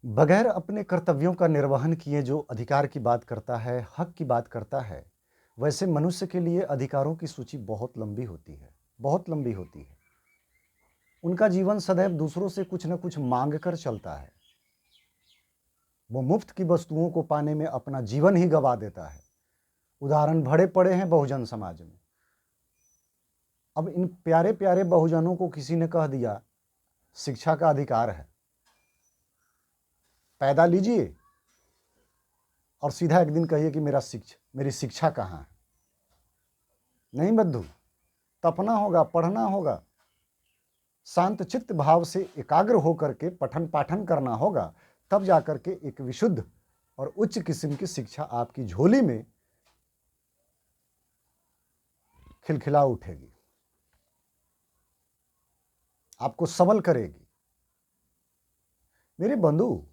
बगैर अपने कर्तव्यों का निर्वहन किए जो अधिकार की बात करता है, हक की बात करता है, वैसे मनुष्य के लिए अधिकारों की सूची बहुत लंबी होती है, बहुत लंबी होती है। उनका जीवन सदैव दूसरों से कुछ न कुछ मांग कर चलता है। वो मुफ्त की वस्तुओं को पाने में अपना जीवन ही गंवा देता है। उदाहरण भरे पड़े हैं बहुजन समाज में। अब इन प्यारे-प्यारे बहुजनों को किसी ने कह दिया, शिक्षा का अधिकार है। पैदा लीजिए और सीधा एक दिन कहिए कि मेरी शिक्षा कहाँ है? नहीं बद्दू, तपना होगा, पढ़ना होगा, शांत चित्त भाव से एकाग्र होकर के पठन पाठन करना होगा, तब जाकर के एक विशुद्ध और उच्च किस्म की शिक्षा आपकी झोली में खिलखिला उठेगी, आपको सबल करेगी। मेरे बंधु,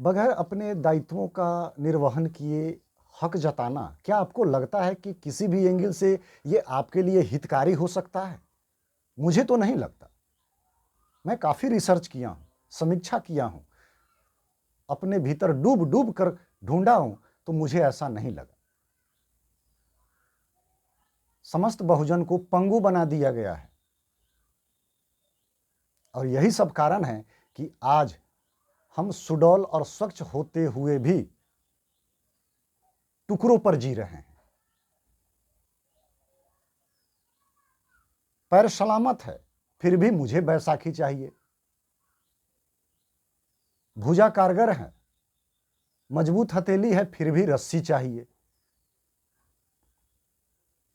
बगैर अपने दायित्वों का निर्वहन किए हक जताना, क्या आपको लगता है कि किसी भी एंगल से ये आपके लिए हितकारी हो सकता है? मुझे तो नहीं लगता। मैं काफ़ी रिसर्च किया हूँ, समीक्षा किया हूँ, अपने भीतर डूब-डूब कर ढूँढा हूँ, तो मुझे ऐसा नहीं लगा। समस्त बहुजन को पंगु बना दिया गया है। और यही सब कारण है कि आज हम सुडौल और स्वच्छ होते हुए भी टुकड़ों पर जी रहे हैं। पैर सलामत है, फिर भी मुझे बैसाखी चाहिए। भुजा कारगर है, मजबूत हथेली है, फिर भी रस्सी चाहिए।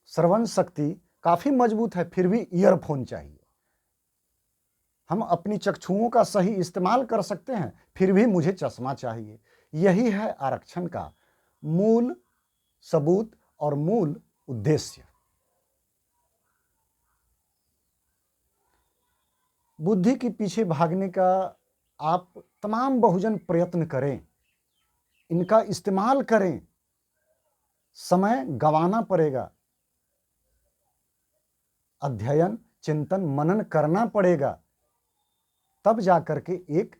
श्रवण शक्ति काफी मजबूत है, फिर भी ईयरफोन चाहिए। हम अपनी चक्षुओं का सही इस्तेमाल कर सकते हैं, फिर भी मुझे चश्मा चाहिए। यही है आरक्षण का मूल सबूत और मूल उद्देश्य। बुद्धि के पीछे भागने का आप तमाम बहुजन प्रयत्न करें, इनका इस्तेमाल करें, समय गंवाना पड़ेगा, अध्ययन चिंतन मनन करना पड़ेगा, तब जाकर के एक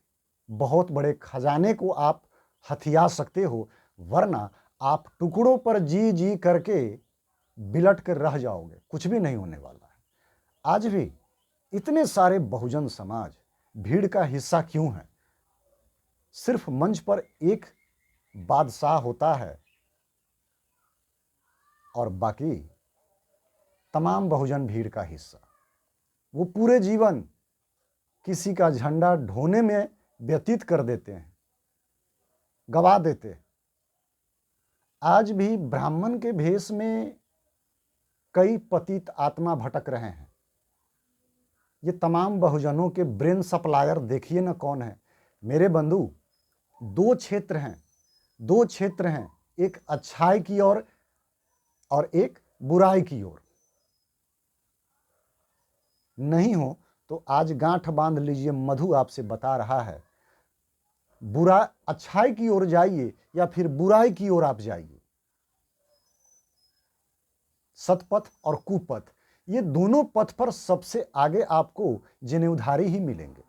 बहुत बड़े खजाने को आप हथिया सकते हो, वरना आप टुकड़ों पर जी जी करके बिलट कर रह जाओगे, कुछ भी नहीं होने वाला है। आज भी इतने सारे बहुजन समाज भीड़ का हिस्सा क्यों है? सिर्फ मंच पर एक बादशाह होता है और बाकी तमाम बहुजन भीड़ का हिस्सा। वो पूरे जीवन किसी का झंडा ढोने में व्यतीत कर देते हैं, गवा देते हैं। आज भी ब्राह्मण के भेष में कई पतित आत्मा भटक रहे हैं। ये तमाम बहुजनों के ब्रेन सप्लायर देखिए ना कौन है। मेरे बंधु, दो क्षेत्र हैं, दो क्षेत्र हैं, एक अच्छाई की ओर और एक बुराई की ओर। नहीं हो तो आज गांठ बांध लीजिए, मधु आपसे बता रहा है, बुरा अच्छाई की ओर जाइए या फिर बुराई की ओर आप जाइए। सतपथ और कुपथ, ये दोनों पथ पर सबसे आगे आपको जनेऊधारी ही मिलेंगे।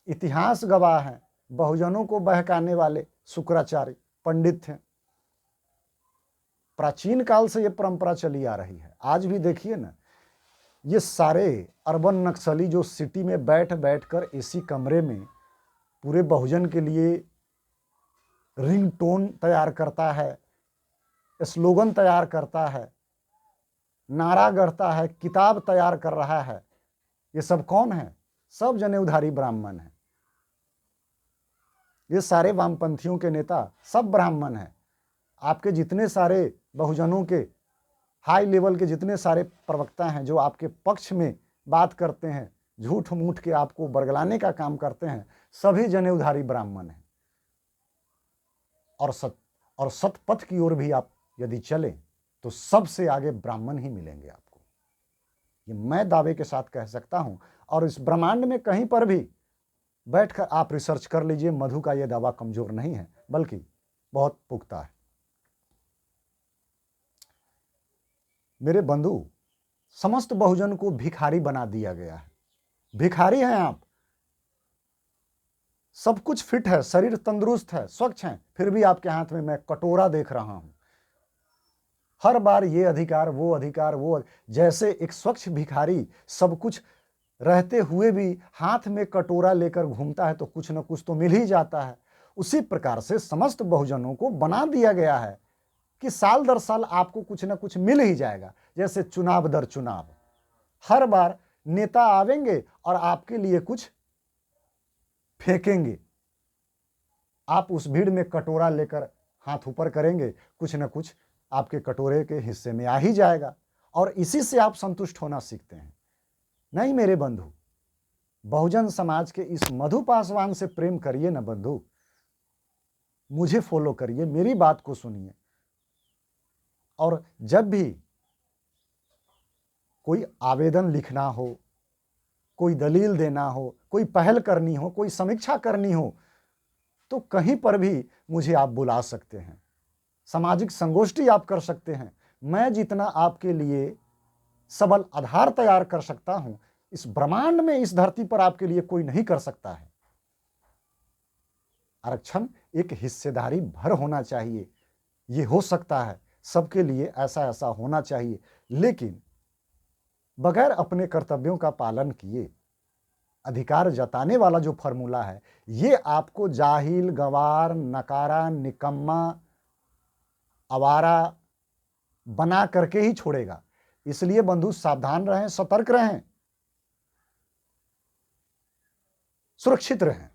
इतिहास गवाह है, बहुजनों को बहकाने वाले शुक्राचार्य पंडित थे। प्राचीन काल से ये परंपरा चली आ रही है। आज भी देखिए ना, ये सारे अर्बन नक्सली जो सिटी में बैठ बैठ कर एसी कमरे में पूरे बहुजन के लिए रिंगटोन तैयार करता है, स्लोगन तैयार करता है, नारा गढ़ता है, किताब तैयार कर रहा है, ये सब कौन है? सब जनेऊधारी ब्राह्मण हैं। ये सारे वामपंथियों के नेता सब ब्राह्मण हैं। आपके जितने सारे बहुजनों के हाई लेवल के जितने सारे प्रवक्ता हैं जो आपके पक्ष में बात करते हैं, झूठ मूठ के आपको बरगलाने का काम करते हैं, सभी जनेऊधारी ब्राह्मण हैं। और सतपथ की ओर भी आप यदि चलें तो सबसे आगे ब्राह्मण ही मिलेंगे आपको। ये मैं दावे के साथ कह सकता हूं, और इस ब्रह्मांड में कहीं पर भी बैठकर आप रिसर्च कर लीजिए, मधु का यह दावा कमजोर नहीं है, बल्कि बहुत पुख्ता है। मेरे बंधु, समस्त बहुजन को भिखारी बना दिया गया है। भिखारी हैं आप, सब कुछ फिट है, शरीर तंदुरुस्त है, स्वच्छ है, फिर भी आपके हाथ में मैं कटोरा देख रहा हूं। हर बार ये अधिकार वो, जैसे एक स्वच्छ भिखारी सब कुछ रहते हुए भी हाथ में कटोरा लेकर घूमता है तो कुछ न कुछ तो मिल ही जाता है। उसी प्रकार से समस्त बहुजनों को बना दिया गया है कि साल दर साल आपको कुछ न कुछ मिल ही जाएगा। जैसे चुनाव दर चुनाव, हर बार नेता आवेंगे और आपके लिए कुछ फेंकेंगे, आप उस भीड़ में कटोरा लेकर हाथ ऊपर करेंगे, कुछ न कुछ आपके कटोरे के हिस्से में आ ही जाएगा और इसी से आप संतुष्ट होना सीखते हैं। नहीं मेरे बंधु, बहुजन समाज के इस मधु पासवान से प्रेम करिए ना बंधु, मुझे फॉलो करिए, मेरी बात को सुनिए और जब भी कोई आवेदन लिखना हो, कोई दलील देना हो, कोई पहल करनी हो, कोई समीक्षा करनी हो, तो कहीं पर भी मुझे आप बुला सकते हैं, सामाजिक संगोष्ठी आप कर सकते हैं। मैं जितना आपके लिए सबल आधार तैयार कर सकता हूं, इस ब्रह्मांड में, इस धरती पर आपके लिए कोई नहीं कर सकता है। आरक्षण एक हिस्सेदारी भर होना चाहिए, ये हो सकता है सबके लिए, ऐसा ऐसा होना चाहिए, लेकिन बगैर अपने कर्तव्यों का पालन किए अधिकार जताने वाला जो फॉर्मूला है, ये आपको जाहिल, गंवार, नकारा, निकम्मा, आवारा बना करके ही छोड़ेगा। इसलिए बंधु सावधान रहें, सतर्क रहें, सुरक्षित रहें।